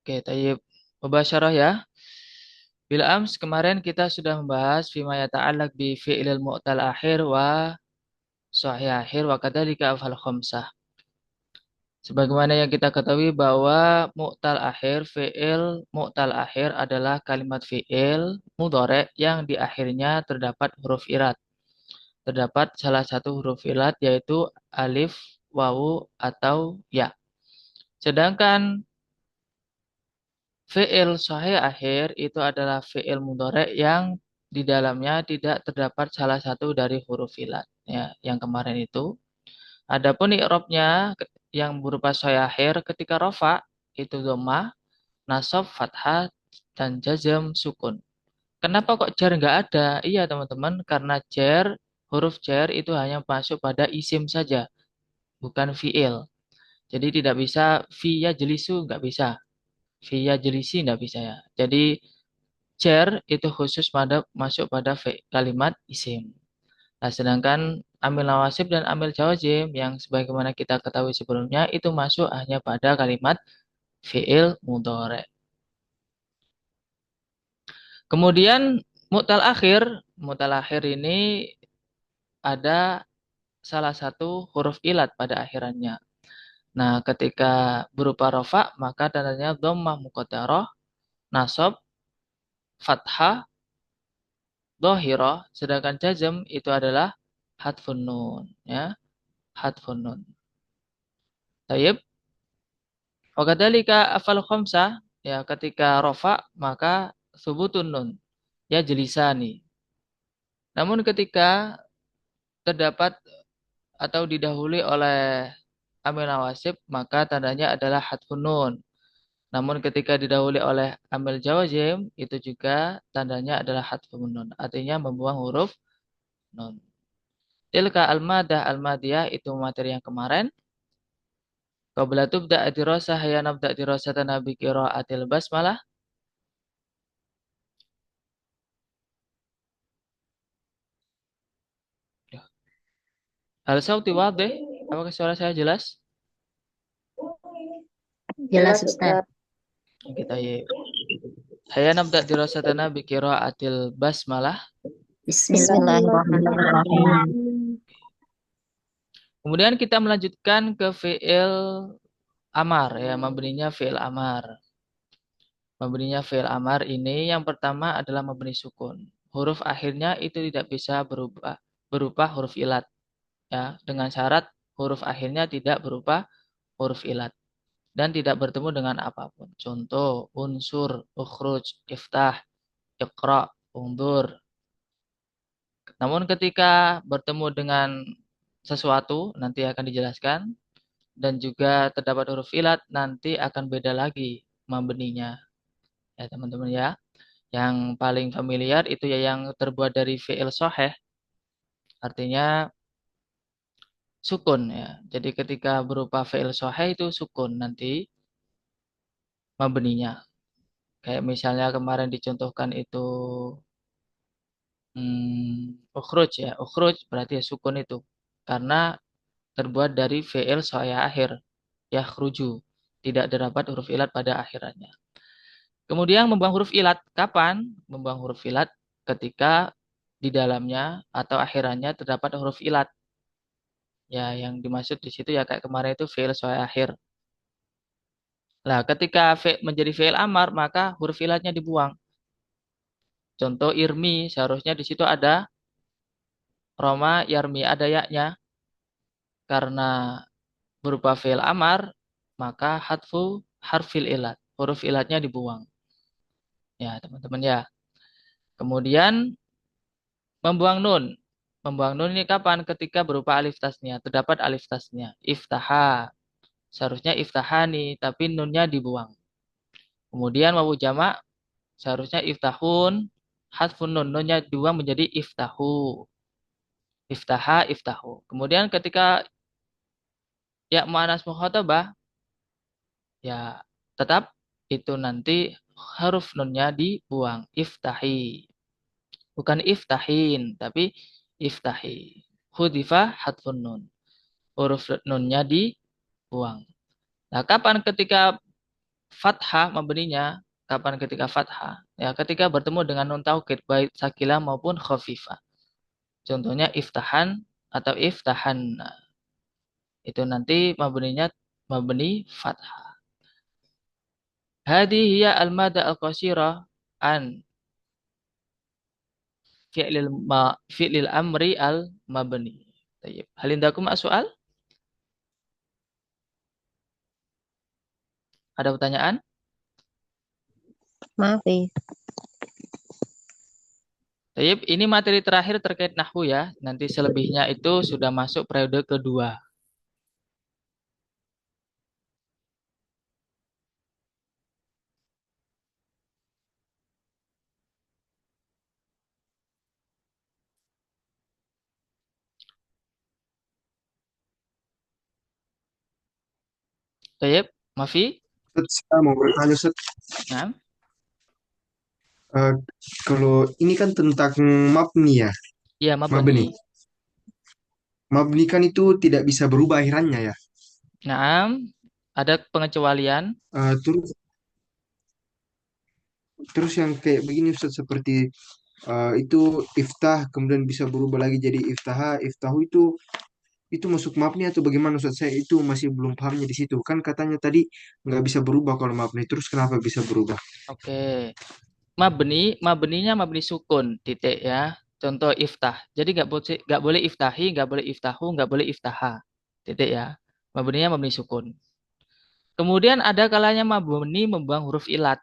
Oke, tayyib. Mubasyarah ya. Bil ams kemarin kita sudah membahas fima yata'allaq bi fi'lil mu'tal akhir wa sahih akhir wa kadzalika afal khamsah. Sebagaimana yang kita ketahui bahwa mu'tal akhir, fi'il mu'tal akhir adalah kalimat fi'il mudhari yang di akhirnya terdapat huruf irat. Terdapat salah satu huruf ilat yaitu alif, wawu, atau ya. Sedangkan fi'il sahih akhir itu adalah fi'il mudhari yang di dalamnya tidak terdapat salah satu dari huruf ilat. Ya, yang kemarin itu. Adapun i'rabnya yang berupa sahih akhir ketika rafa itu dhammah, nasab, fathah, dan jazm sukun. Kenapa kok jar nggak ada? Iya teman-teman, karena jar, huruf jar itu hanya masuk pada isim saja, bukan fi'il. Jadi tidak bisa via jelisu, nggak bisa. Via jelisi nggak bisa ya. Jadi jar itu khusus pada masuk pada kalimat isim. Nah, sedangkan amil nawasib dan amil jawazim yang sebagaimana kita ketahui sebelumnya itu masuk hanya pada kalimat fi'il mudhari. Kemudian mu'tal akhir ini ada salah satu huruf ilat pada akhirannya. Nah, ketika berupa rofa maka tandanya dhammah muqaddarah, nasab, fathah, dhahirah, sedangkan jazm itu adalah hadfun nun, ya, hadfun nun. Tayyib. Wa kadzalika afal khamsah, ya, ketika rofa maka subutun nun, ya, jelisani. Namun ketika terdapat atau didahului oleh amil nawasib maka tandanya adalah hadfun nun. Namun ketika didahului oleh amil jawazim itu juga tandanya adalah hadfun nun, artinya membuang huruf nun. Tilka al-madah al-madiyah itu materi yang kemarin. Qabla tubda dirasah ya nabda dirasatan bi qiraatil basmalah. Hal sauti wadih? Apakah suara saya jelas? Jelas Ustaz. Kita ya. Hayya nabda dirasatana bi qiraatil basmalah. Bismillahirrahmanirrahim. Kemudian kita melanjutkan ke fi'il amar, ya, memberinya fi'il amar. Memberinya fi'il amar ini yang pertama adalah memberi sukun. Huruf akhirnya itu tidak bisa berupa huruf ilat, ya, dengan syarat huruf akhirnya tidak berupa huruf ilat dan tidak bertemu dengan apapun. Contoh unsur, ukhruj, iftah, iqra, undur. Namun ketika bertemu dengan sesuatu nanti akan dijelaskan dan juga terdapat huruf ilat nanti akan beda lagi membeninya. Ya teman-teman ya. Yang paling familiar itu ya yang terbuat dari fi'il sahih, artinya sukun ya. Jadi ketika berupa fi'il sahih itu sukun nanti membeninya. Kayak misalnya kemarin dicontohkan itu ukhruj ya. Ukhruj berarti ya sukun itu. Karena terbuat dari fi'il sahih akhir. Yakhruju. Tidak terdapat huruf ilat pada akhirannya. Kemudian membuang huruf ilat. Kapan membuang huruf ilat? Ketika di dalamnya atau akhirannya terdapat huruf ilat. Ya, yang dimaksud di situ ya kayak kemarin itu fi'il sahih akhir. Nah, ketika menjadi fi'il amar, maka huruf ilatnya dibuang. Contoh irmi, seharusnya di situ ada Roma, yarmi, ada yaknya. Karena berupa fi'il amar, maka hadfu harfil ilat. Huruf ilatnya dibuang. Ya, teman-teman ya. Kemudian membuang nun. Membuang nun ini kapan? Ketika berupa alif tasnya. Terdapat alif tasnya. Iftaha. Seharusnya iftahani, tapi nunnya dibuang. Kemudian wawu jamak. Seharusnya iftahun. Hadfun nun. Nunnya dibuang menjadi iftahu. Iftaha, iftahu. Kemudian ketika ya mu'annas mukhatabah, ya tetap itu nanti huruf nunnya dibuang. Iftahi. Bukan iftahin, tapi iftahi. Hudifa hadfun nun. Huruf nunnya dibuang. Nah, kapan ketika Fathah mabninya kapan ketika fathah? Ya, ketika bertemu dengan nun taukid baik sakilah maupun khafifah. Contohnya iftahan atau iftahan. Itu nanti mabninya mabni fathah. Hadi hiya al-mada al-qasirah an fi'lil amri al-mabni. Tayyib. Hal indakum soal? Ada pertanyaan? Maaf ya. Tayyib, ini materi terakhir terkait nahwu ya. Nanti selebihnya itu sudah masuk periode kedua. Tayyib, Mafi? Ustaz, saya mau bertanya, Ustaz. Nah, Eh, Kalau ini kan tentang mabni ya, ya mabni. mabni. Mabni kan itu tidak bisa berubah akhirannya ya. Nah, ada pengecualian. Terus terus yang kayak begini Ustaz, seperti itu iftah kemudian bisa berubah lagi jadi iftaha, iftahu itu masuk mabni atau bagaimana Ustaz? Saya itu masih belum pahamnya di situ. Kan katanya tadi nggak bisa berubah kalau mabni. Terus kenapa bisa berubah? Oke. Mabninya mabni sukun, titik ya. Contoh iftah. Jadi nggak boleh iftahi, nggak boleh iftahu, nggak boleh iftaha. Titik ya. Mabninya mabni sukun. Kemudian ada kalanya mabni membuang huruf ilat.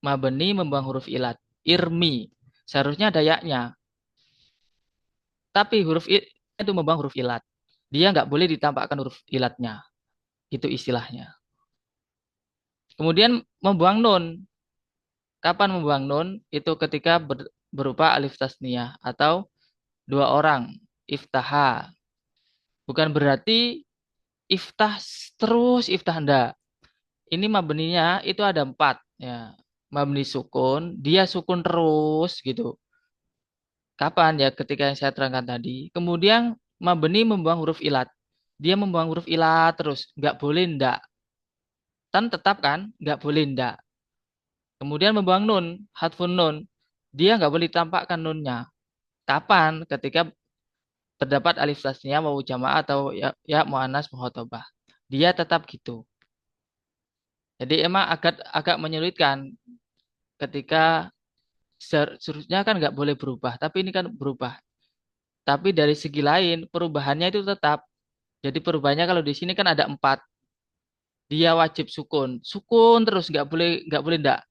Mabni membuang huruf ilat. Irmi. Seharusnya ada yaknya. Tapi huruf itu membuang huruf ilat. Dia nggak boleh ditampakkan huruf ilatnya. Itu istilahnya. Kemudian membuang nun. Kapan membuang nun? Itu ketika berupa alif tasniyah atau dua orang. Iftaha. Bukan berarti iftah terus iftah enggak. Ini mabninya itu ada empat. Ya. Mabni sukun. Dia sukun terus gitu. Kapan ya ketika yang saya terangkan tadi. Kemudian mabni membuang huruf ilat. Dia membuang huruf ilat terus. Nggak boleh ndak. Tan tetap kan? Nggak boleh ndak. Kemudian membuang nun. Hatfun nun. Dia nggak boleh ditampakkan nunnya. Kapan? Ketika terdapat alif tasnya mau jamaah atau ya muannas muhotobah. Dia tetap gitu. Jadi emang agak agak menyulitkan ketika seharusnya kan nggak boleh berubah, tapi ini kan berubah. Tapi dari segi lain perubahannya itu tetap. Jadi perubahannya kalau di sini kan ada empat. Dia wajib sukun, sukun terus nggak boleh ndak.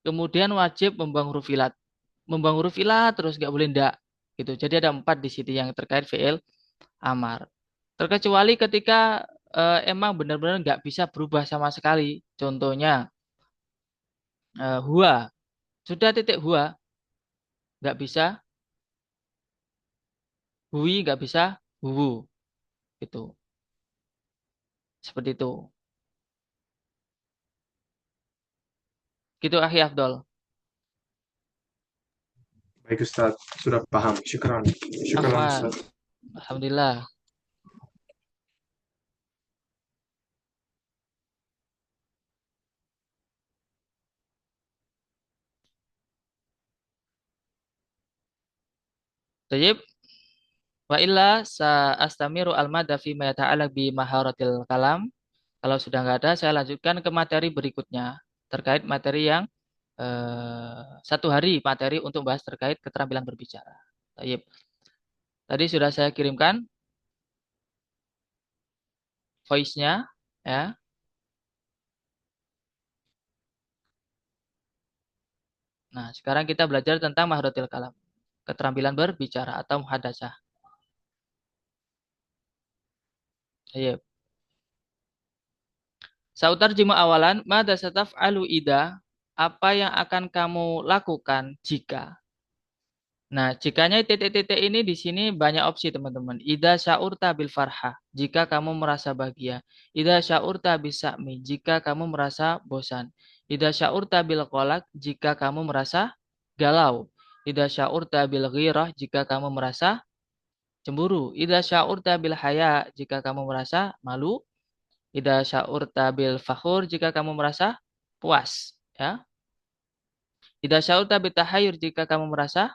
Kemudian wajib membuang huruf ilat, membuang huruf ilat terus nggak boleh ndak. Gitu. Jadi ada empat di sini yang terkait fi'il amar. Terkecuali ketika emang benar-benar nggak bisa berubah sama sekali. Contohnya hua, sudah titik hua, nggak bisa hui, nggak bisa huwu, gitu. Seperti itu. Gitu Akhi Afdol. Baik Ustaz, sudah paham. Syukran. Syukran Afwan, Ustaz. alhamdulillah. Tayyib. Wa illa sa astamiru al-madda fi ma yata'alaq bi maharatil kalam. Kalau sudah nggak ada, saya lanjutkan ke materi berikutnya terkait materi yang satu hari materi untuk bahas terkait keterampilan berbicara. Tayyib. Tadi sudah saya kirimkan voice-nya ya. Nah, sekarang kita belajar tentang maharatil kalam, keterampilan berbicara atau muhadasah. Tayyib. Sautarjimu awalan, mada sataf'alu ida, apa yang akan kamu lakukan jika. Nah, jikanya titik-titik ini di sini banyak opsi teman-teman. Ida sya'urta bil farhah, jika kamu merasa bahagia. Ida sya'urta bis sa'mi, jika kamu merasa bosan. Ida sya'urta bil qalaq, jika kamu merasa galau. Ida sya'urta bil ghirah, jika kamu merasa cemburu. Ida sya'urta bil haya, jika kamu merasa malu. Idza sya'urta bil fakhur jika kamu merasa puas, ya. Idza sya'urta bitahayyur jika kamu merasa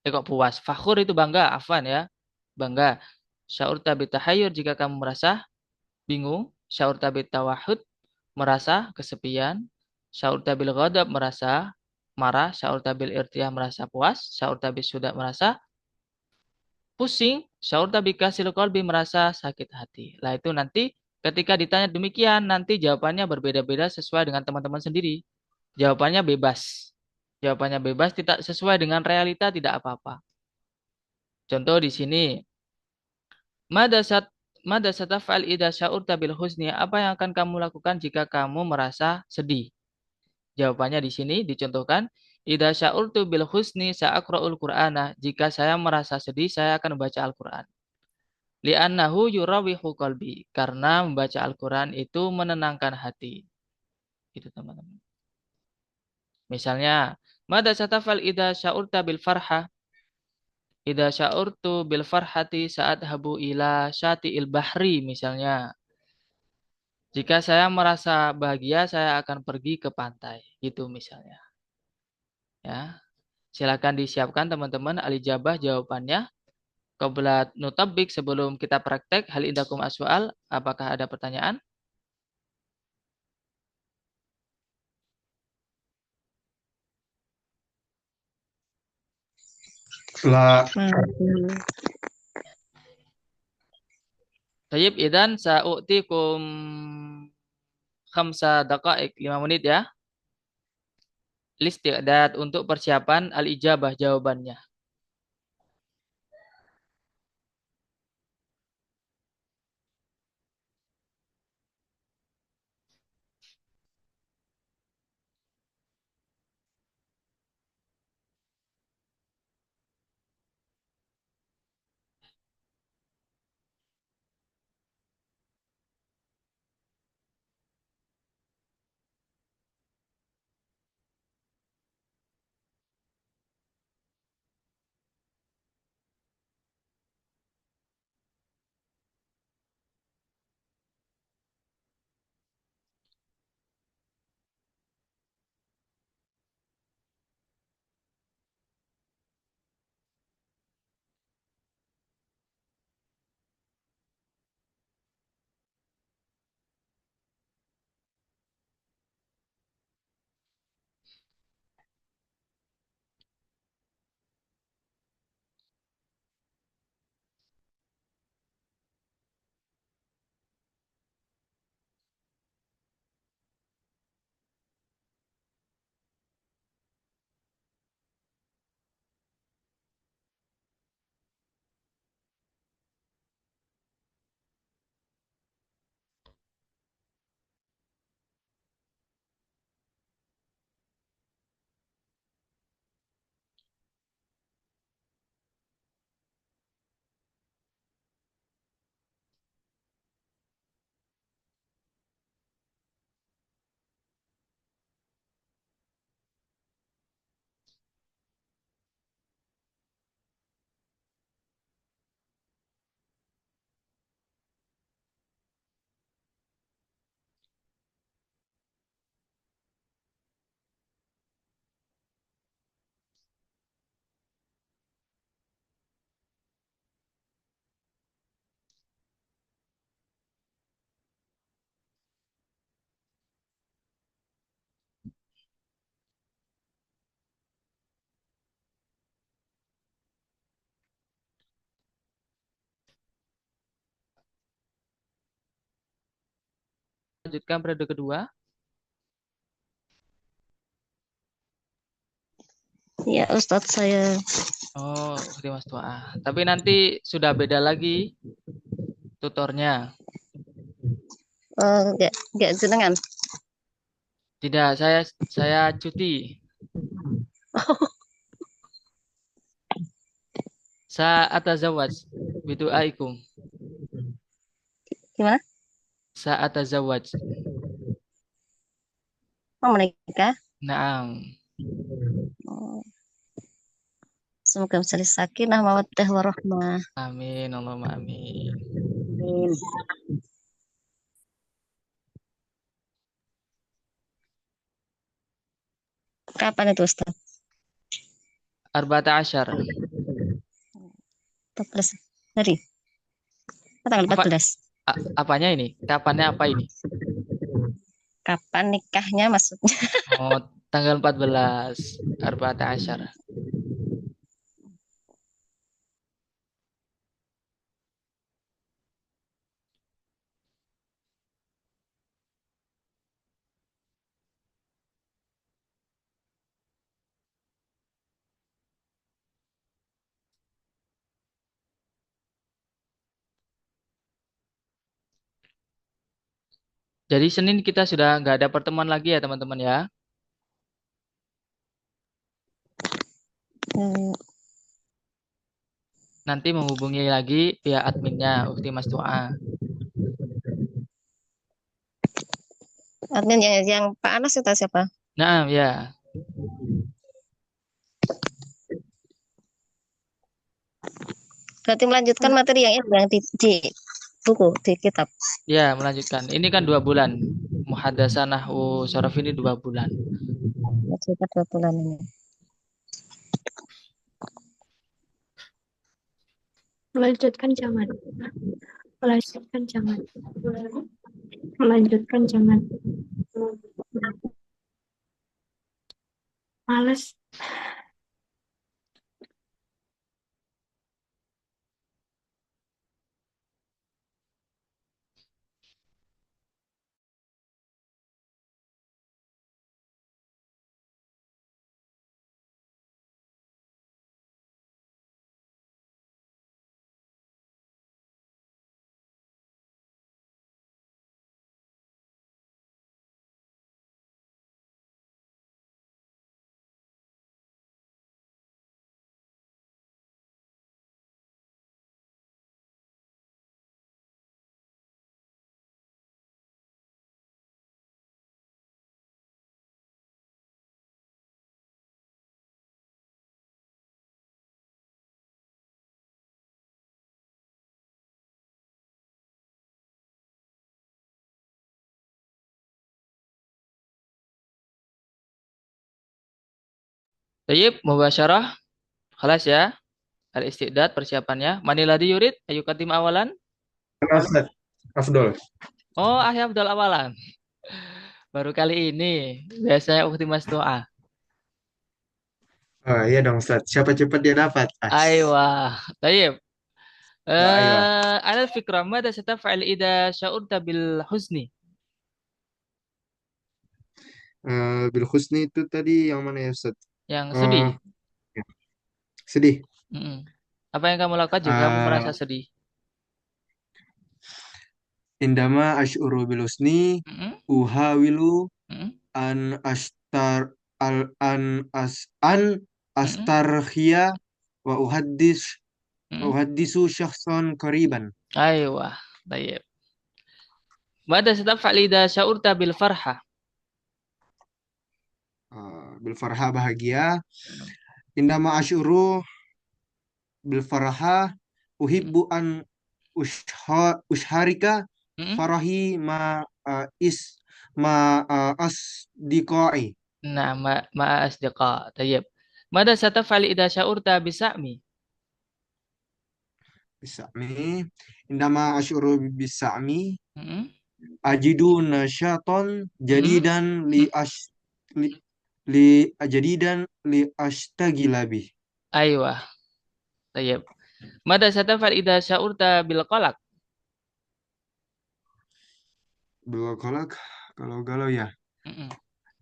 kok puas. Fakhur itu bangga, afwan ya. Bangga. Sya'urta bitahayyur jika kamu merasa bingung. Sya'urta bitawahhud merasa kesepian. Sya'urta bil ghadab merasa marah. Sya'urta bil irtiyah merasa puas. Sya'urta bis sudah merasa pusing. Sya'urta bikasil qalbi merasa sakit hati. Lah itu nanti ketika ditanya demikian nanti jawabannya berbeda-beda sesuai dengan teman-teman sendiri. Jawabannya bebas. Jawabannya bebas tidak sesuai dengan realita tidak apa-apa. Contoh di sini, Madasat Madasataf'al idza sya'urta bil husni? Apa yang akan kamu lakukan jika kamu merasa sedih? Jawabannya di sini dicontohkan, idza sya'urtu bil husni sa'aqra'ul Qur'ana. Jika saya merasa sedih, saya akan membaca Al-Qur'an. Li'annahu yurawihu qalbi. Karena membaca Al-Qur'an itu menenangkan hati. Itu teman-teman. Misalnya, Madasataf'al idza sya'urta bil farha? Idza sya'urtu bil farhati saat habu ila syati'il bahri misalnya. Jika saya merasa bahagia, saya akan pergi ke pantai. Gitu misalnya. Ya. Silakan disiapkan teman-teman alijabah jawabannya. Qabla nutabik sebelum kita praktek hal indakum aswal. Apakah ada pertanyaan? Lah, Tayyib idan sa'u'tikum khamsa daqaik 5 menit ya. Listi'dad untuk persiapan al-ijabah jawabannya. Lanjutkan periode kedua. Ya, Ustadz saya Oh, Mas Tua. Tapi nanti sudah beda lagi tutornya. nggak jenengan. Tidak, saya cuti. Saat azawaj bidu'aikum. Gimana? Saat azawaj. Mau menikah? Naam. Oh, semoga bisa sakinah mawaddah warahmah. Amin. Allahumma amin. Amin. Kapan itu Ustaz? Arba'ata asyar. 14 hari. Tanggal Apa 14. apanya ini? Kapannya apa ini? Kapan nikahnya maksudnya? Oh, tanggal 14 Arba'ata asyar. Jadi Senin kita sudah nggak ada pertemuan lagi ya teman-teman ya. Hmm, Nanti menghubungi lagi pihak adminnya Ukti Mas Tua. admin yang Pak Anas itu siapa? Nah ya. Berarti melanjutkan materi yang ini yang di buku, di kitab. Ya, melanjutkan. Ini kan 2 bulan. Muhadasah Nahwu Shorof ini 2 bulan. Sekitar 2 bulan ini. Melanjutkan jangan. Melanjutkan jangan. Melanjutkan jangan. Males. Tayyib, mubasyarah. Khalas ya. Al-istiqdad persiapannya. Maniladi yurid. Ayo katim awalan. Mana Ustaz? Afdol. Oh, Ahya Abdul awalan. Baru kali ini. Biasanya Ukti Mas Tua. Oh, iya dong Ustaz. Siapa cepat dia dapat. Aywa. Tayyib. Ayo. Alal fikrah. Mada setafa'al ida sya'urta bil husni. Bil Husni itu tadi yang mana ya Ustaz? Yang Oh, sedih. ya. Sedih. Mm-mm. Apa yang kamu lakukan jika kamu merasa Eh, sedih? Indama asyuru bil husni Mm-mm. uhawilu Mm-mm. an astar an Mm-mm. astarkhia wa Mm-mm. uhaddisu syakhsan qariban. Aywa. Tayyib. Mada setafa'al ida sya'urta bil farhah. Bil farha bahagia. Indama asyuru bil farha uhibbu an usharika Mm-mm. farahi ma is ma asdiqai. Nah, ma'a asdiqa. Tayyib. Mada sataf'al idza sya'urta bisa'mi? Bisami indama asyuru bisami Mm-mm. ajidu nasyaton Mm-mm. jadidan li, li jadidan li ashtagilabi. Aywa. Tayyib. Mada sataf'al idza sya'urta bil qalaq? Bil kalau galau ya. Mm-mm.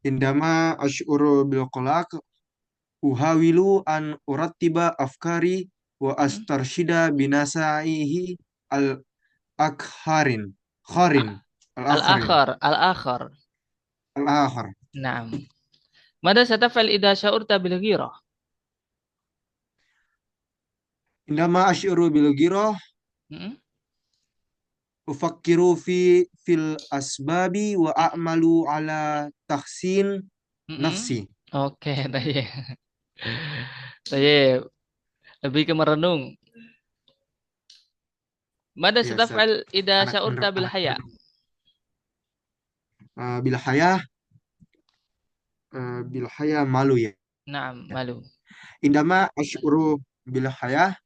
Indama asyuru bil kolak uhawilu an urattiba afkari wa Mm-mm. astarshida binasaihi al akharin kharin al akharin Al-akhar. al akhar. Naam. Mada sataf'al idza sya'urta bil ghirah? Indama asyuru bil girah Mm-mm. ufakkiru fil asbabi wa a'malu ala tahsin Mm-mm. nafsi. Oke, tayyib. Tayyib. Lebih ke merenung. Mada Ya Ustaz, sataf'al idza anak sya'urta bil anak haya? bil hayah bil haya malu ya. Naam, malu. Indama asyuru bil haya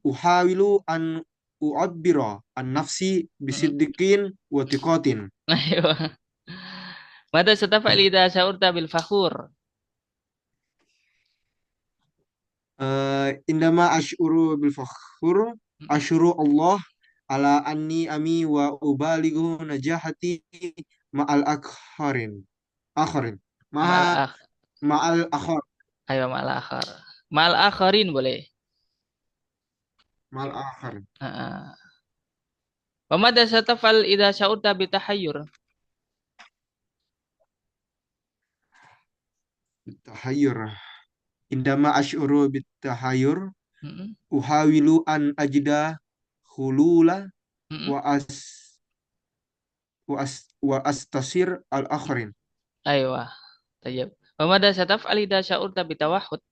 uhawilu an u'abbira an nafsi Mm-mm. bisiddiqin wa tiqatin. Ayo. Mada sataf'al idza sya'urta bil fakhur? Indama asyuru bil fakhur Mm-mm. asyuru Allah ala anni ami wa ubalighu najahati ma'al akharin. Akharin. Ma'al Ma akh. ma'al akhar. Ayo ma'al akhar. Ma'al akharin boleh. Ma'al akharin. Heeh. Wa mada sataf'al idza sya'urta bi tahayyur? Tahayyur. Indama asyuru bit tahayyur Mm-mm. uhawilu an ajda hulula Mm-mm. wa as wa astasir al akharin. Ayo. Tayyib. Wa mada sataf'al idza sya'urta bi tawahhud?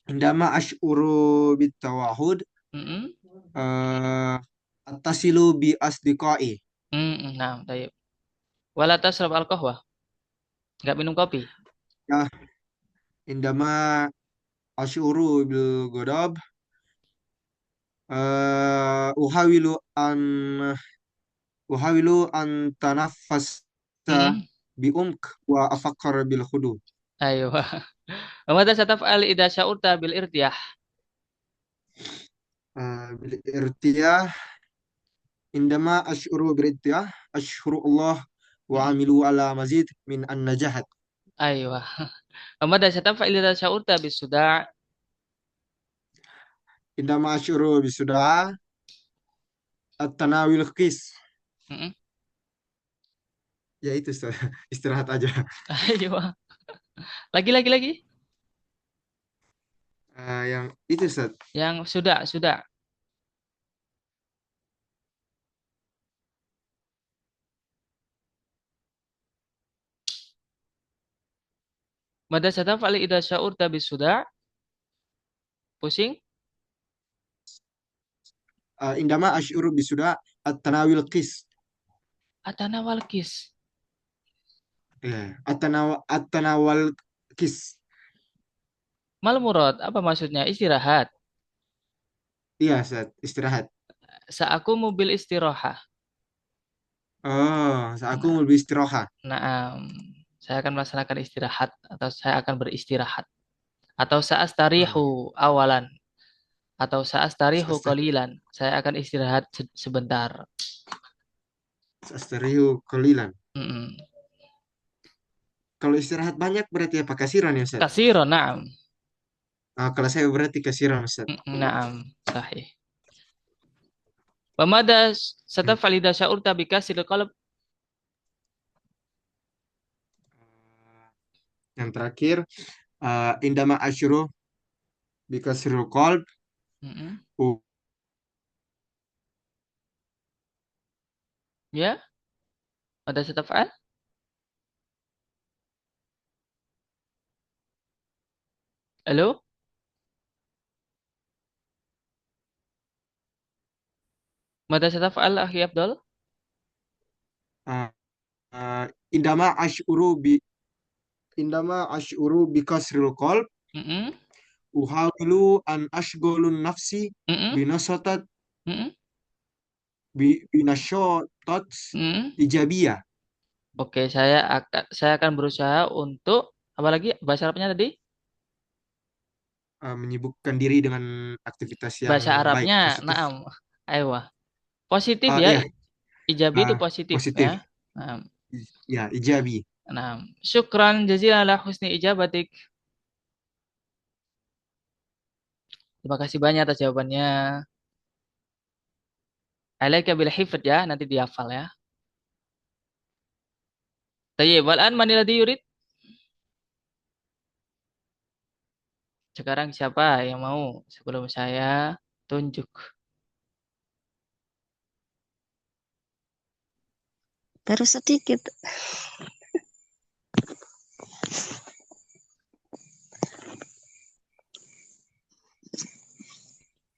Indama asyuru bit tawahud Mm-mm. uh, attasilu bi asdiqai. Mm-mm. Nah, tayyib. Wala tasrab al-qahwah. Enggak minum kopi. Ya, indama asyuru bil godab uh, uhawilu an tanaffasa Mm-mm. bi umk wa afakkar bil khudu. Ayo. Wa mada sataf'al idza sya'urta bil irtiyah? Bil irtiyah indama asyuru bil irtiyah asyuru Allah wa Mm-mm. amilu ala mazid min an najahat. Ayo. Wa mada sataf'al idza sya'urta bis suda'? Indama asyuru bisuda at-tanawil qis. Mm-mm. Ya itu Ustaz. Istirahat aja. Ayo. Lagi. Yang itu Ustaz. Yang sudah. Mada sataf'al idza sya'urta bis suda'? Pusing? Indama asyuru bisuda at-tanawil qis. Atanawal kis. Ya, at-tanawal qis. Mal murad, apa maksudnya? Istirahat. Iya Ustaz, istirahat. Aku mobil istirahat. Oh, aku Nah, mau lebih istirahat. nah, saya akan melaksanakan istirahat atau saya akan beristirahat atau saastarihu awalan atau saastarihu Sastra- qalilan. Saya akan istirahat sebentar. Sastrihu kelilan. Mm-mm. Kalau istirahat banyak berarti apa kasiran ya Ustaz? Kasiro, na'am. Kalau saya berarti kasiran Ustaz. Na'am, sahih. Pemada sataf'al idza sya'urta bikasril qalb? Yang terakhir, indama asyuru bikasrul qalb Mm-mm. u- Ya, ada sataf'al? Halo? Mada sataf'al akhi Abdul? uh, uh, indama asyuru bikasrul qalb Mm-mm. uhawilu an ashgolun nafsi Mm-mm. binasotat Mm-mm. binasyotat Mm-mm. ijabiyah. Oke, saya akan berusaha untuk apa lagi bahasa Arabnya tadi? Menyibukkan diri dengan aktivitas yang Bahasa baik, Arabnya, positif. naam. Ayo. Positif ya. Iya, Ijabi itu positif ya. positif. Naam. Ya, ijabi. Naam. Syukran jazilan ala husni ijabatik. Terima kasih banyak atas jawabannya. Alaika bil hifd ya, nanti dihafal ya. Tayyib, wal an man alladhi yurid? Sekarang siapa yang mau sebelum saya tunjuk? Baru sedikit.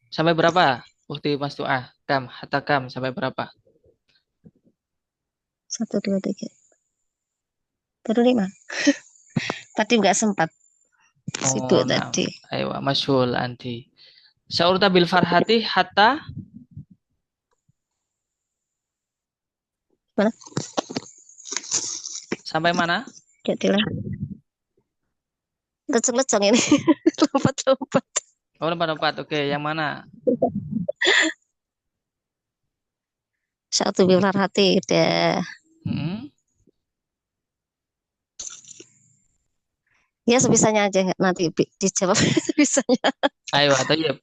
Sampai berapa? Bukti Mas Tuah. Kam, hatta kam sampai berapa? 1, 2, 3. Baru 5. Tadi nggak sempat. Sibuk Oh, nah. tadi. Ayo, masyhul anti. Syaurta bil farhati hatta Mana? sampai mana? Jadilah. Leceng-leceng ini. Lompat-lompat. Oh, lompat-lompat. Oke, yang mana? 1 bilar hati udah. Hmm? Ya sebisanya aja nanti dijawab sebisanya. Ayo, tayyib.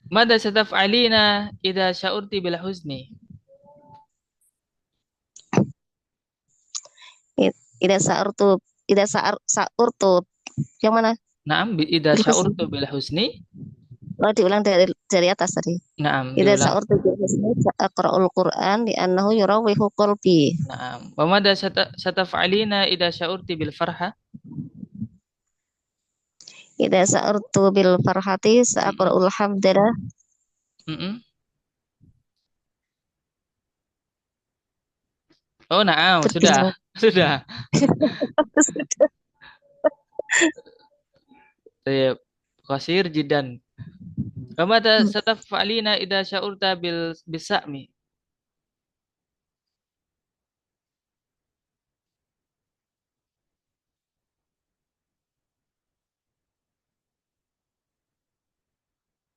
Mada sataf'alina idza sya'urti bil huzni? Ida sa'urtu, ida sa'urtu. Yang mana? Naam, idza Bil husni. sya'urtu bil husni. Oh, diulang dari atas tadi. Naam, Ida diulang. sa'urtu bil husni sa'aqra'ul Qur'an li'annahu yurawihu qalbi. Naam. Wa mada sataf'alina idza sya'urti bil farha? Ida sa'urtu bil farhati sa'aqra'ul hamdalah. Mm-mm. Oh, naam, sudah. Sudah. Tayyib. Qasir jiddan. Wa mada sataf'alina idza sya'urta bil bisa'mi?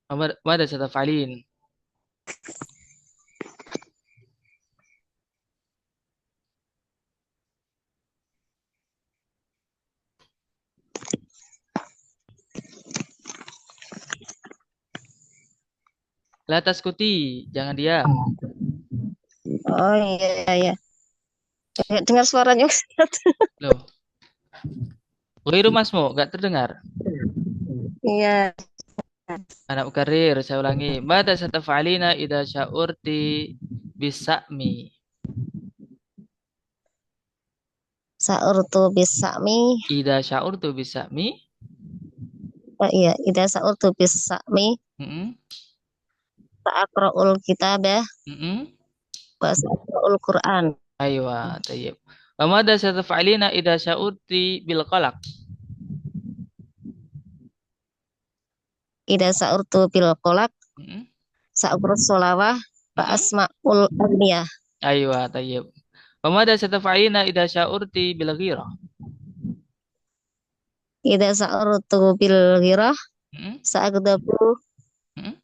Wa mada sataf'alin? La taskuti, jangan diam. Oh iya iya. Dengar suaranya Ustaz. Loh. Ghairu masmu, enggak terdengar. Iya. Anak karir, saya ulangi. Mada sataf'alina idza sya'urti bisa'mi? Sa'urtu bisa'mi. Idza sya'urtu bisa'mi? Oh iya, ida sa'urtu bisa'mi Mm-mm. sa'aqra'ul kitabah Mm-mm. wa sa'aqra'ul Qur'an. Aywa, tayyib. Wa mada sataf'alina idza sya'urti bil qalaq? Ida sa'urtu bil qalaq Mm-mm. sa'aqra'us sholawah wa Mm-mm. asma'ul aghniyah. Aywa, tayyib. Wa mada sataf'alina idza sya'urti bil ghirah? Ida sa'urtu bil ghirah Mm-mm. sa'agdabu Mm-mm.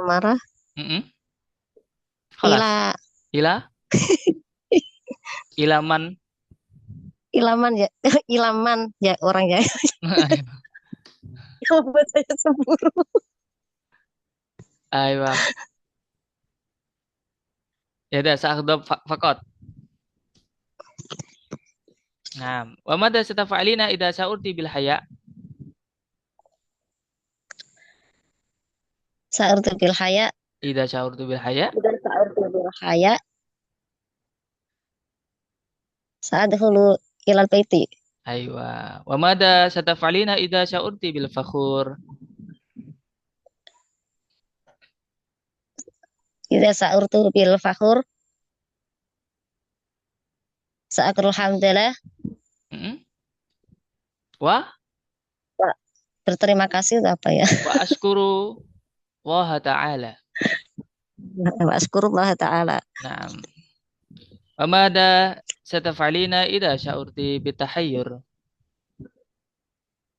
marah Mm-mm. Khalas. ila Ilaman. ilaman ya ilaman ya orang ya. Yang membuat saya cemburu. Aywa. Ya udah, sa'aghdab faqat. Nah, wa mada sataf'alina idza sya'urti bil haya? Sa'urtu bil haya Idza sya'urtu bil haya? ida sa'urtu bil haya sa'adkhulu ilal baiti. Aywa. Wa mada sataf'alina idza sya'urti bil fakhur? Ida sa'urtu bil fakhur sa'akrul hamdalah. Mm-mm. Wa Berterima kasih itu apa ya? wa ashkuru Allah ta'ala. Wa askurullah ta'ala. Naam. Wa mada sataf'alina idza sya'urti bitahayyur?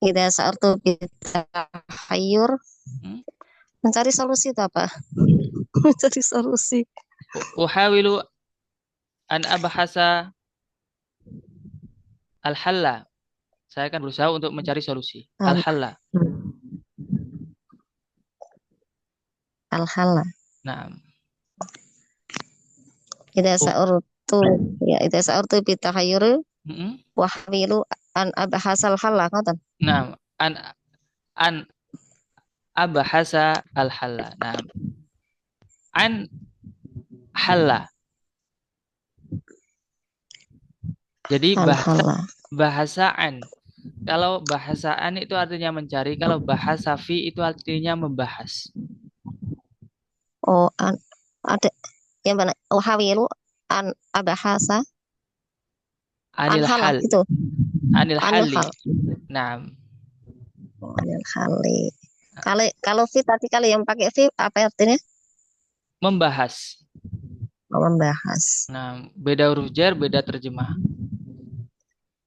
Ida sa'urtu bitahayyur Hmm? mencari solusi itu apa? Mencari solusi. Uhawilu an abhasa al-halla. Saya akan berusaha untuk mencari solusi. Al-halla. Al-halla. Naam. Ida sa'urtu ya ida sa'urtu bitahayyur Mm-mm. wahwilu an abhasal halla ngoten. Naam. An abhasa al-halla. Naam. An halla. Jadi bahasaan. Kalau bahasaan itu artinya mencari, kalau bahasa fi itu artinya membahas. Oh, ada yang mana? Wahwilu abahasa Anil anhalah hal. itu Anil anil hali. hal. Naam. Anil hali. Kalau fi tadi kali yang pakai fi apa artinya? Membahas. Membahas. Nah, beda huruf jar, beda terjemah.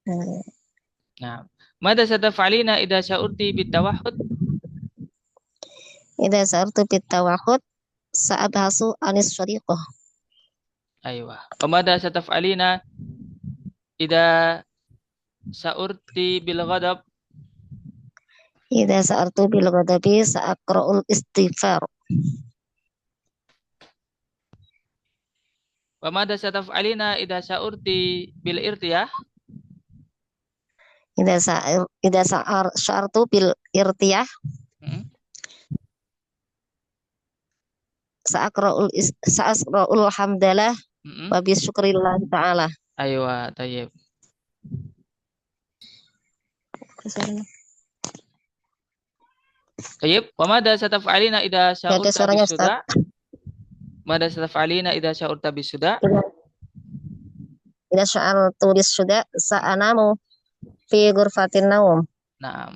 Hmm. Nah, mada sataf'alina idza sya'urti bitawahhud? Idza sa'artu bit tawahhud sa'abhasu anis shariqah. Aywa. Wa mada sataf'alina idza sya'urti bil ghadab? Idza sa'artu bil ghadabi sa'aqra'ul istighfar. Wa mada sataf'alina idza sya'urti bil irtiyah? Idza sa'artu bil irtiyah Hmm? sa'aqra'ul hamdalah Hmm? wa bi syukrillah ta'ala. Aywa, tayyib. Tayyib. Wa mada sataf'alina idza Gak ada sya'urta suaranya bis Ustaz. suda? Mada sataf'alina idza sya'urta bis suda? Idza sa'artu bis suda sa'anamu fi ghurfatin naum. Naam.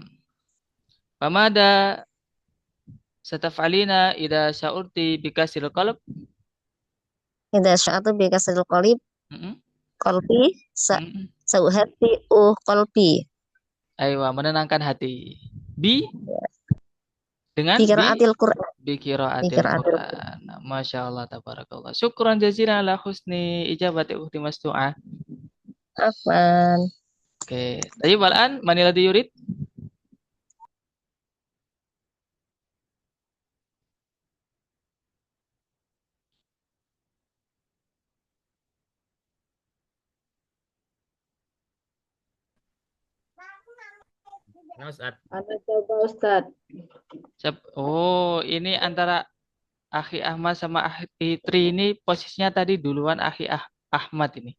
Wa mada sataf'alina idza sya'urti bi kasril qalb? Idza sa'artu bi kasril qalib Hmm? qalbi Hmm? sauhati qalbi. Aywa, menenangkan hati. Bi dengan Fi bi qiraatil Qur'an. bi qiraatil Qiraatil Quran. Masya Allah, tabarakallah. Syukran jazilan ala husni ijabati ukhti masdu'ah. Afwan. Oke. Tadi balan manila yurid? Nah, Ustaz. Ada coba Ustaz. Oh, ini antara Akhi Ahmad sama Akhi Tri ini posisinya tadi duluan Akhi Ahmad ini.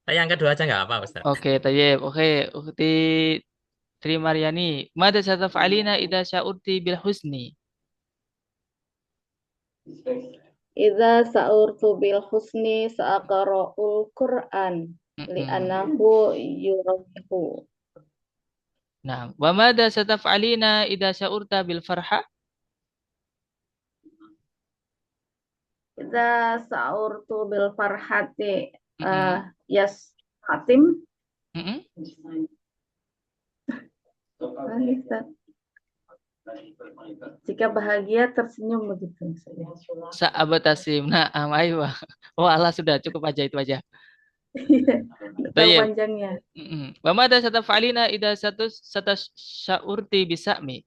Yang kedua aja nggak apa, Ustaz. Oke, tayyib. Oke, Ukhti Tri Maryani. Mada sataf'alina idza sya'urti bil husni? Idza sa'urtu bil husni sa'aqra'ul Qur'an li'annahu yurahihu. Nah, wa mada sataf'alina idza sya'urta bil farha? Idza sa'urtu bil farhati Mm-mm. yas hatim. Mm-mm. Jika bahagia tersenyum begitu saya. Sa'abatasim. Nah, aywa. Oh, Allah sudah cukup aja itu aja. Terlalu Tayyib. panjangnya. Wa mada sataf'alina idza sya'urti bisa'mi?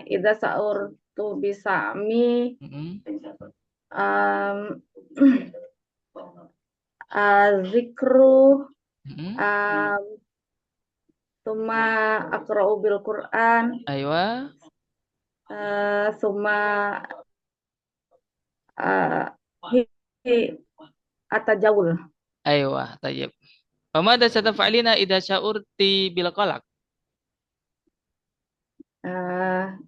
Idza sa'urtu bisa'mi Mm-mm. zikru Mm-mm. summa aqra'u bil Qur'an Aywa. summa atajawul. Aywa, tayyib. Wa mada sataf'alina idza sya'urti bil qalaq?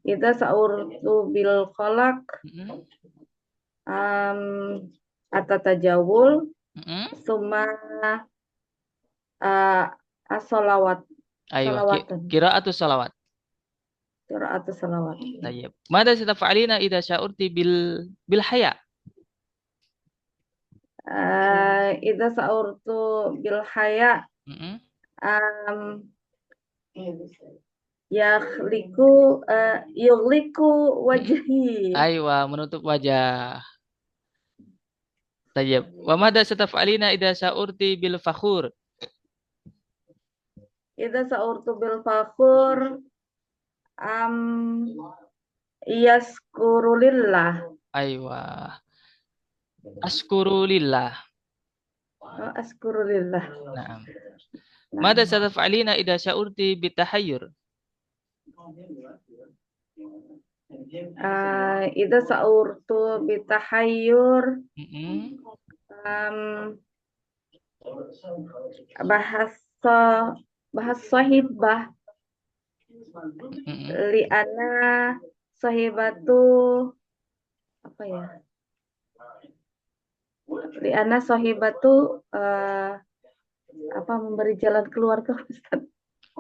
Idza sa'urtu bil qalaq Mm-mm. atatajawul Mm-mm. summa as-salawat. Aywa, Salawatan. qira'atus salawat. Qira'atus salawat. Tayyib. Mada sataf'alina idza sya'urti bil haya? Idza sa'urtu bil haya Mm-mm. yughliku wajhi. Aywa, menutup wajah. Tayyib. Wa mada sataf'alina idza sya'urti bil fakhur? Idza sa'urtu bil fakhur yaskurulillah. Aywa. Askuru lillah. Askurulillah. Naam. Mada sataf'alina idza sya'urti bitahayyur? Idza sa'urtu bitahayyur Mm-mm. bahas sahibah Mm-mm. li'ana sahibatu apa ya? Liana sahibatu apa memberi jalan keluar tuh Ustaz?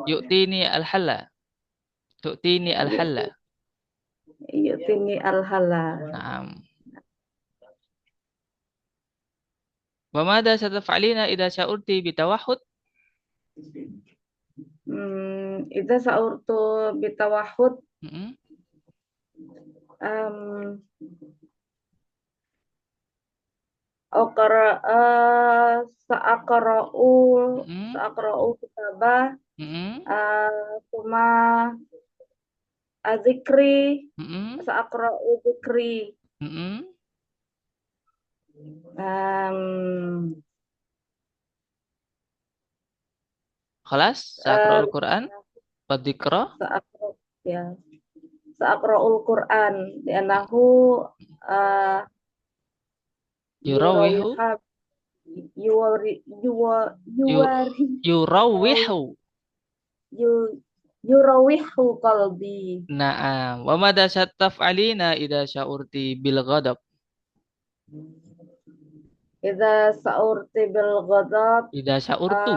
Yu'tini al-halla. Tu'tini al-halla. Yutini al-hala. Naam. Wa madza sataf'alina idza sya'urti bitawahhud? Idza sa'urtu bitawahhud Mm-mm. um, sa'aqra'u Mm-mm. sa'aqra'u kitabah Mm-mm. suma azikri Mm-mm. sa'aqra'u zikri Mm-mm. um, Khalas, sa'aqra'ul Qur'an wa dzikra. sa'aqra' ya sa'aqra'ul Qur'an li'annahu uh, Yurawihu. yurawihab yuwari yuwa Yu, yuwari yurawihu. yu yurawihu qalbi. Naam. Wa madza sataf'alina idza sya'urti bil ghadab? Idza sa'urti bil ghadab Idza sya'urtu.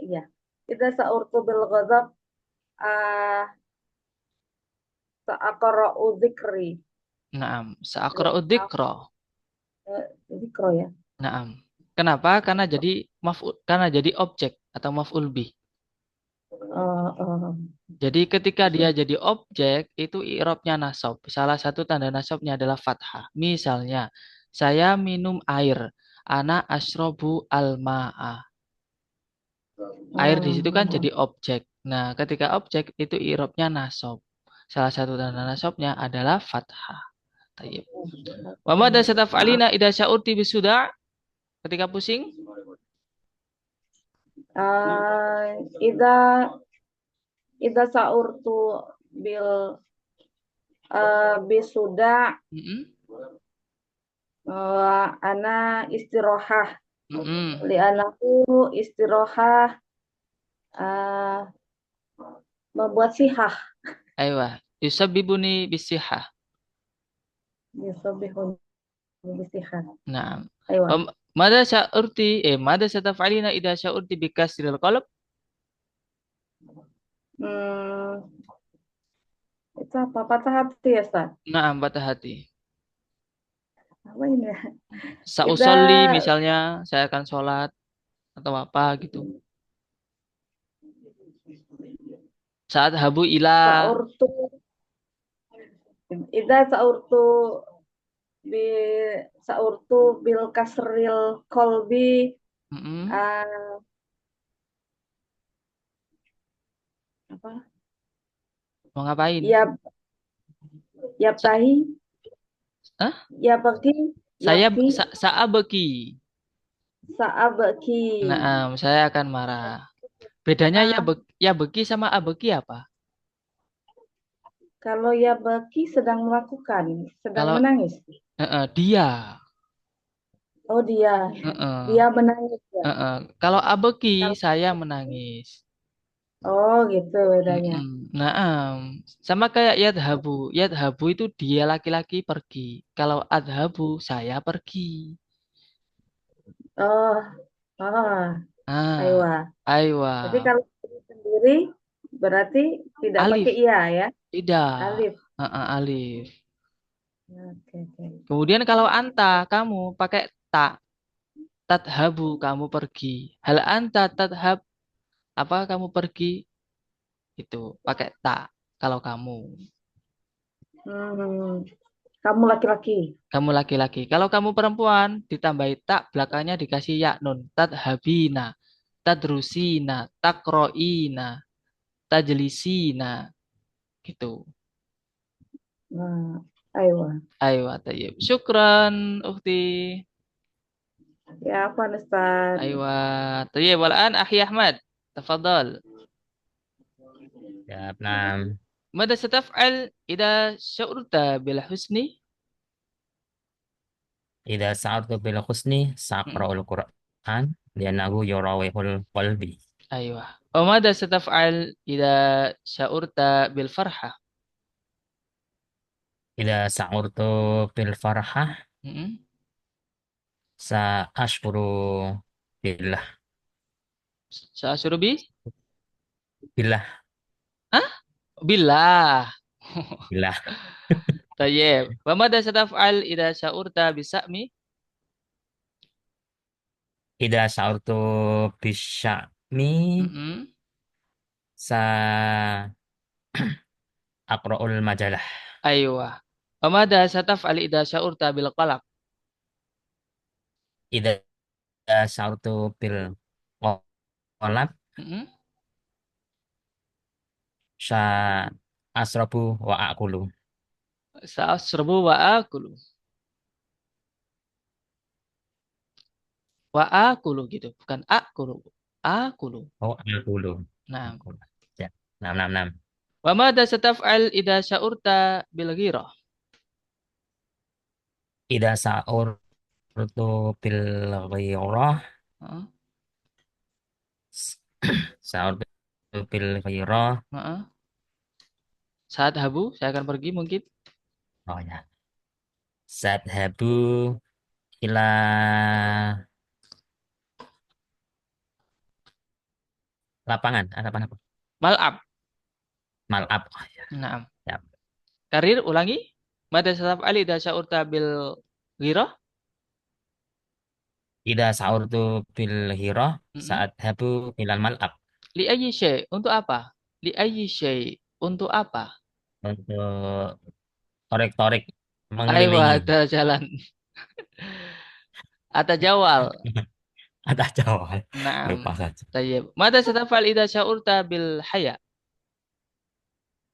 iya. Idza sa'urtu bil ghadab uh, sa'aqra'u dzikri. Naam. Sa'aqra'u dzikra. Dzikra ya. Naam. Kenapa? Karena jadi objek atau maf'ul bih. Jadi ketika dia jadi objek itu i'rabnya nasab. Salah satu tanda nasabnya adalah fathah. Misalnya, saya minum air. Ana asyrobu al-ma'a. Air di situ kan jadi objek. Nah, ketika objek itu i'rabnya nasab. Salah satu tanda nasabnya adalah fathah. Tayyib. Wa madza sataf'alina idza sya'urti bisuda? Ketika pusing? Idza idza sa'urtu bil bisuda Mm-mm. ana istirahah Mm-mm. li'anahu istirahah membuat sihah Aywa. Yusabbibuni bisihah. yusabihun bisihah. Nah. Aywa. Mada sataf'alina idza sya'urti bikasril qalb? Itu apa? Patah hati ya, Ustaz? Na'am, patah hati. Apa ini ya? Sa'usolli misalnya, saya akan sholat atau apa gitu. Saat habu ila. Sa'urtu idza sa'urtu bi sa'urtu bil kasril qalbi Mm-mm. apa? Mau ngapain? Ya tahi. Hah? Ya bagi. Saya Yafi. sa'abeki. Sa'abeki. Nah, saya akan marah. Bedanya ya beki sama abeki apa? Kalau ya baki sedang melakukan, sedang menangis. Dia. Oh, dia. Dia menangis ya. Kalau abeki saya menangis. Oh, gitu bedanya. Nah, sama kayak yadhabu. Yadhabu itu dia laki-laki pergi. Kalau adhabu saya pergi. Oh, Aywa. Jadi kalau sendiri berarti tidak Alif. pakai iya ya? Tidak. Alif. Alif. Oke. Kemudian kalau anta kamu pakai ta. Tadhabu kamu pergi. Hal anta tadhab apa kamu pergi? Itu pakai ta kalau kamu. Kamu laki-laki. Kamu laki-laki. Kalau kamu perempuan ditambahi tak belakangnya dikasih ya nun. Tadhabina, tadrusina, takroina, tajlisina. Gitu. Aywa. Tayyib. Syukran ukhti. Ya, apa Ustaz? Aywa. Tayyib. Wal'an akhi Ahmad. Tafadhal. Ya, nah. Mada sataf'al idza sya'urta bil husni? Idza sa'artu bil husni saqra'ul Qur'an li'annahu yurawihul qalbi. Aywa. Wa mada sataf'al idza sya'urta bil farhah? Ida sa'urtu bil farhah Mm-mm. sa ashkuru billah. Sa'asurubi? Billah. Hah? Billah. Billah. Tayyib. Wa madza sataf'al idza sya'urta bisa'mi? Ida sa'urtu bisya'mi Mm-mm. sa aqra'ul majalah. Aywa. Wa madza sataf'al idza sya'urta bil qalaq? Ida sa'urtu bil qalam Mm-mm. sa asrabu wa akulu. Sa'asrabu wa akulu. Wa akulu gitu, bukan akulu. Akulu. Oh, akulu. Nah. Akulu. Ya. Nam nam nam. Wa madza sataf'al idza sya'urta bil ghirah? Ida sa'urtu bil ghairah Heeh. sa'urtu bil ghairah. Heeh. Saat habu, saya akan pergi mungkin. Oh ya. Sadhabu ila lapangan. Ada apa? Mal'ab. Mal'ab. Oh, ya. Nah. Ya. Karir ulangi. Madza sataf'al idza sya'urta bil ghirah? Ida sa'urtu bil ghirah Mm-mm. saat habu ilal mal'ab. Li ayyi syai? Untuk apa? Li ayyi syai? Untuk apa? Untuk torek-torek Ayo mengelilingi. ada jalan. Atau jawal. Ada jawab. Naam. Lupa saja. Tayyib. Mada satafal idza sya'urta bil haya?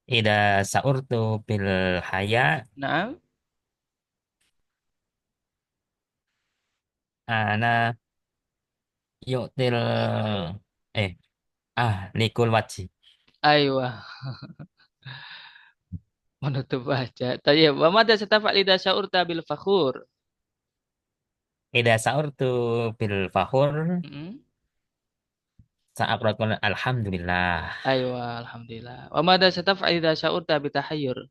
Ida sa'urtu bil haya Naam. ana yu'til eh likul wajhi. Aywa. Menutup wajah. Tayyib. Wa mada satafal idza sya'urta bil fakhur? Ida sa'urtu bil fakhur Mm-mm. sa'aqrakul alhamdulillah. Aywa. Alhamdulillah. Wa mada satafal idza sya'urta bi tahayyur?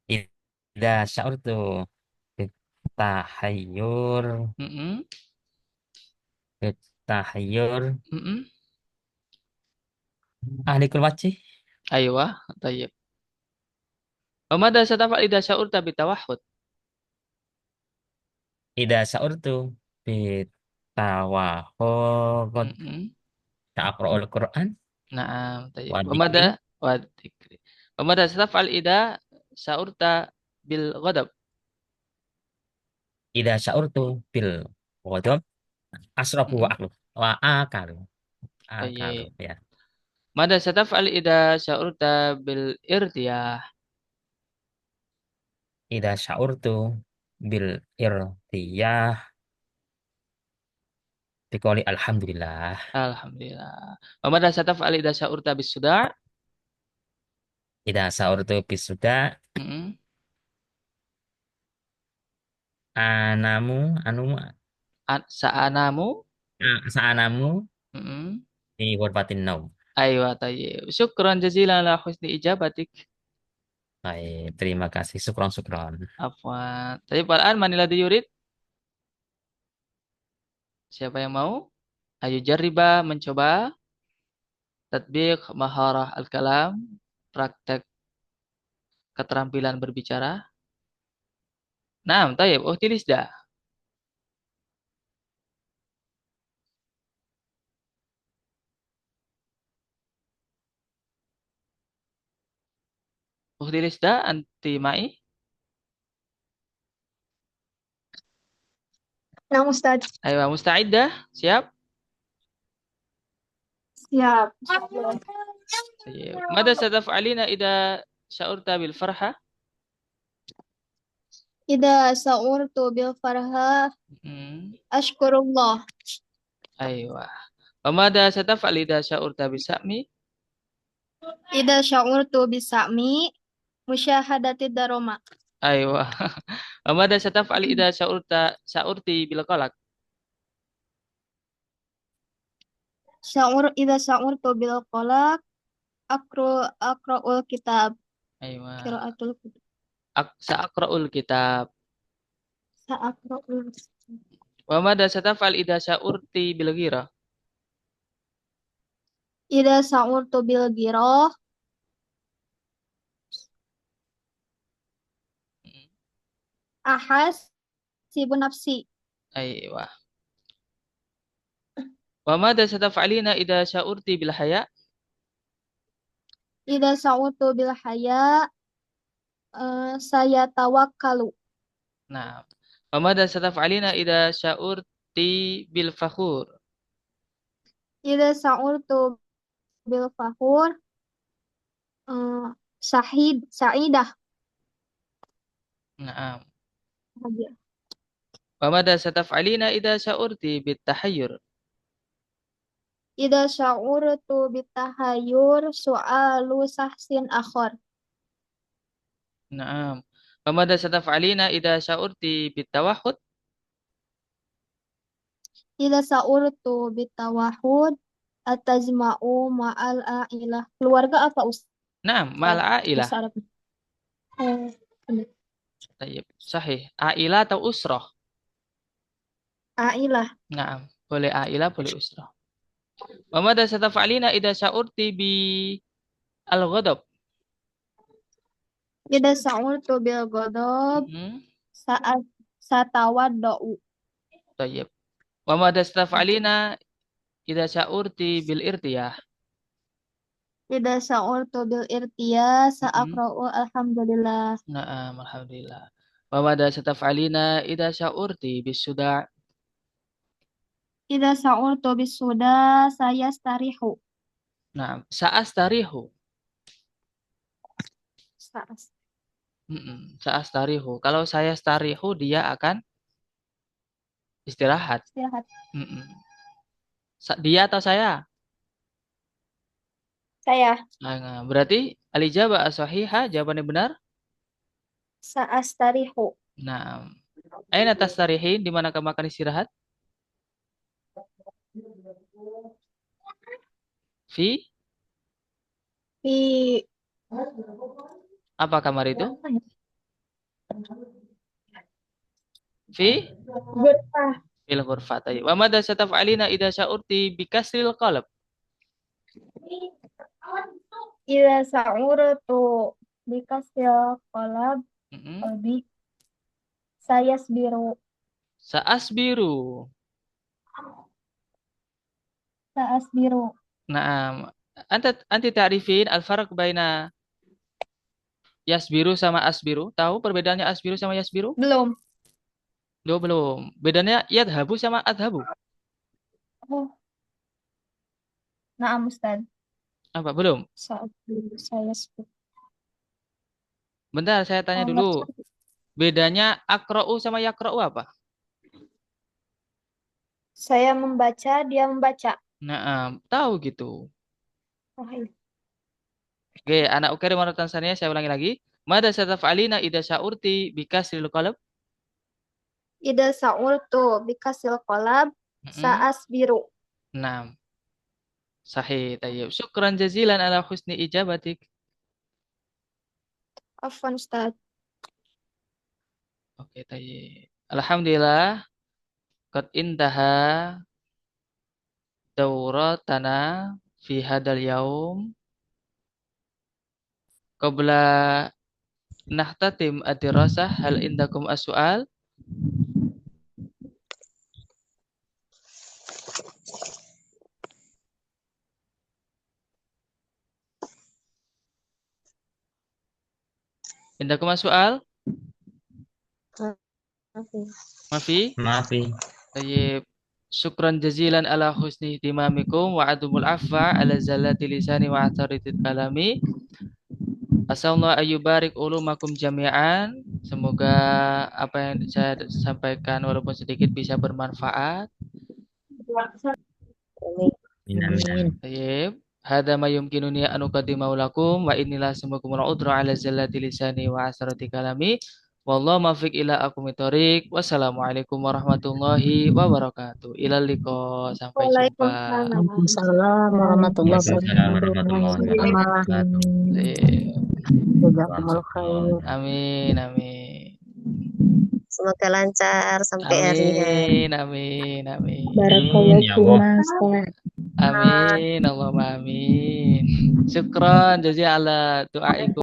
Ida sa'urtu bit tahayyur Mm-mm. bit tahayyur Mm-mm. likul wajhi. Aywa. Tayyib. Wa mada satafal idza sya'urta bi tawahhud? Ida sa'urtu bit tawahhud Mm-mm. ta'aqra'ul Qur'an Naam. Tayyib. wa Wa mada dzikri. wa dzikri. Wa mada satafal idza sya'urta bil ghadab? Ida sa'urtu bil ghadab asrafu wa Mm-mm. aklu wa akalu akalu Tayyib. ya. Mada sataf'al idza sya'urta bil irtiyah? Ida sa'urtu bil irtiyah biqouli alhamdulillah. Alhamdulillah. Wa mada sataf'al idza sya'urta bis suda'? Ida sa'urtu bisuda Mm-mm. anamu anumu Sa'anamu? sa'anamu Mm-mm. di ghurfatin naum. Aywa tayyib. Syukran jazilan la husni ijabatik. Baik, terima kasih. Sukron sukron. Afwan. Tayyib al-an man alladhi yurid? Siapa yang mau? Ayo jarriba mencoba tatbiq maharah al-kalam, praktek keterampilan berbicara. Naam, tayyib. Uhtilis dah. Uhtilis dah anti mai. Nah, Ustaz. Ayo musta'iddah. Siap? Siap. طيب ماذا ستفعلين إذا شعرت بالفرحة؟ Ida sa'urtu bil farha مم. ashkurullah. أيوة وماذا ستفعل إذا شعرت بالسأم؟ Ida sya'urtu bisa'mi musyahadati daroma. أيوة وماذا ستفعل إذا شعرت بالقلق؟ Ida sya'urtu bil qalaq akra'ul kitab. أيوة Qiraatul kitab. Sa'aqra'ul kitab. Sa'aqra'ul. Wa madza sataf'al idza sya'urti bil ghirah? Idza sa'urtu bil ghirah ahas sibu nafsi. Aywa. Wa madza sataf'alina idza sya'urti bil haya? Idza sa'urtu bil haya saya tawakkalu. Nah. Wa madza sataf'alina idza sya'urti bil fakhur? Idza sa'urtu bil fakhur sa'idah. Naam. Bahagia. Wa madza sataf'alina idza sya'urti bit tahayyur? Idza sya'urtu bit tahayyur su'alu sahsin akhar. Naam. Wa madza sataf'alina idza sya'urti bit tawahhud? Idza sa'urtu bit tawahhud atazma'u ma'al a'ilah. Keluarga apa Ustaz? Naam, ma'al a'ilah. Bahasa Arab. Benar. Tayyib. Sahih. A'ilah atau usrah? A'ilah. Naam. Boleh a'ilah, boleh usrah. Wa madza sataf'alina idza sya'urti bi al-ghadab? Idza sa'urtu bil ghadab saat satawadda'u. Tayyib. Wa madza sataf'alina idza sya'urti bil irtiyah? Idza sa'urtu bil irtiyah sa'aqra'u alhamdulillah. Naam, alhamdulillah. Wa madza sataf'alina idza sya'urti bis suda'? Idza sa'urtu bis suda saya starihu. Naam, sa'astarihu. Sa'astarihu. Kalau saya starihu, dia akan istirahat. Istirahat. Dia atau saya? Saya. Nah, berarti al-ijabah as-sahihah, jawabannya benar? Sa'astarihu. Nah, aina tastarihin? Di mana kamu akan istirahat? Fi? Apa kamar itu? Fi? Ghurfah. Fil ghurfah. Wa madza sataf'alina idza sya'urti bi kasril qalb? Idza sa'urtu bi kasril qalb qalbi sayasbiru. Sa'asbiru. Sa'asbiru. Naam. Anti ta'rifin al-farq baina yasbiru sama asbiru? Tahu perbedaannya asbiru sama yasbiru? Belum. Belum. Bedanya yadhabu sama adhabu. Oh. Naam Ustaz. Apa? Belum? Sayasbiru. Bentar, saya tanya dulu. Bedanya akra'u sama yakra'u apa? Saya membaca, dia membaca. Nah, tahu gitu. Oh, iya. Oke, anak ukir maratan saniyah, saya ulangi lagi. Madza sataf'alina idza sya'urti bi kasril qalb? Idza sa'urtu bi kasril qalb sa'asbiru. Naam. Sahih, tayyib. Syukran jazilan ala husni ijabatik. Afwan Ustaz. Oke, tayyib. Alhamdulillah. Qad intaha dauratana fi hadal yaum. Qabla nahtatim ad-dirasah, hal indakum as-su'al? Indakum as-su'al? Mafi? Tayyib. Syukran jazilan ala husni ihtimamikum wa adumul afwa ala zalati lisani wa atharitid kalami. Asallallahu ayyubarik ulumakum jami'an. Semoga apa yang saya sampaikan walaupun sedikit bisa bermanfaat. Amin. Tayyib. Hada ma yumkinuni an uqaddimahu lakum wa inilah semoga udra ala zallati lisani wa asrati kalami. Wallahu muwaffiq ila aqwamit thoriq. Wassalamualaikum warahmatullahi wabarakatuh. Ilal liqa. Sampai jumpa. Waalaikumsalam warahmatullahi wabarakatuh. Waalaikumsalam warahmatullahi wabarakatuh. Tayyib. Jazakumul syukron. khair. Amin, amin. Semoga lancar sampai hari H. Amin, amin, amin. Amin ya Allah. Amin, Allahumma amin. Syukran jazakallah doaikum.